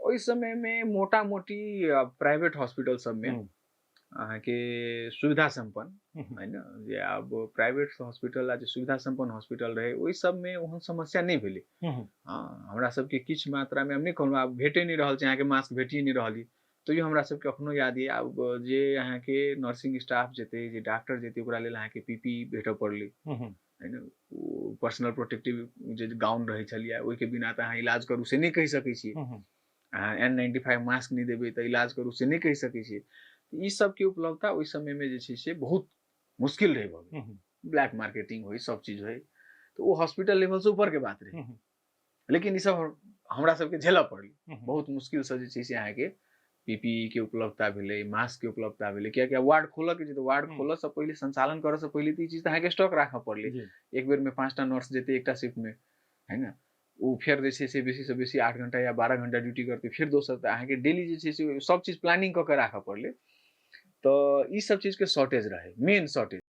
ओहि समय में मोटा मोटी प्राइवेट हॉस्पिटल सब में अहाँके सुविधा संपन्न है ना, जे अब प्राइवेट हॉस्पिटल आ जे सुविधा संपन्न हॉस्पिटल रहे ओहि सब में ओहन समस्या नहीं भेलै। हाँ, हमरा सबके किछ मात्रा में हम नहीं कहलहुँ आब भेटे नहीं रहल छै, अहाँके मास्क भेटिए नहीं रहल, तैयो हमरा सबके अखनो याद ये आब जे अहाँके नर्सिंग स्टाफ जेतै, जे डॉक्टर जेतै, ओकरा लेल अहाँके पीपीई भेटऽ पड़लै है ना। ओ पर्सनल प्रोटेक्टिव जे गाउन रहै छलियै, ओहिके बिना तऽ अहाँ इलाज करू से नहीं कहि सकै छियै। अहाँ N95 मास्क नहीं देबै तऽ इलाज करू से नहीं कहि सकै छियै। ई सबके उपलब्धता ओहि समय में जे छै से बहुत मुश्किल रहे भऽ गेल। ब्लैक मार्केटिंग होय, सब चीज होय, तो वो हॉस्पिटल लेवल से ऊपर के बात रहे। लेकिन ई सब हमरा सबके झेलऽ पड़लै। बहुत मुश्किल से जे छै से अहाँके पीपीई के उपलब्धता भेलै, मास्क के उपलब्धता भेलै, कियाकि वार्ड खोलऽ के छै तऽ वार्ड खोलऽ से पहिले, संचालन करऽ से पहिले तऽ ई चीज तऽ अहाँके स्टॉक राखऽ पड़लै। एक बेर में 5टा नर्स जेतै एकटा शिफ्ट में, है ना, ओ फेर जे छै से बेसी से बेसी 8 घंटा या 12 घंटा ड्यूटी करतै, फिर दोसर तऽ अहाँके डेली जे छै से सब चीज प्लानिंग कऽ के राखऽ पड़लै। तऽ ई सब चीज के शॉर्टेज रहे, मेन शॉर्टेज।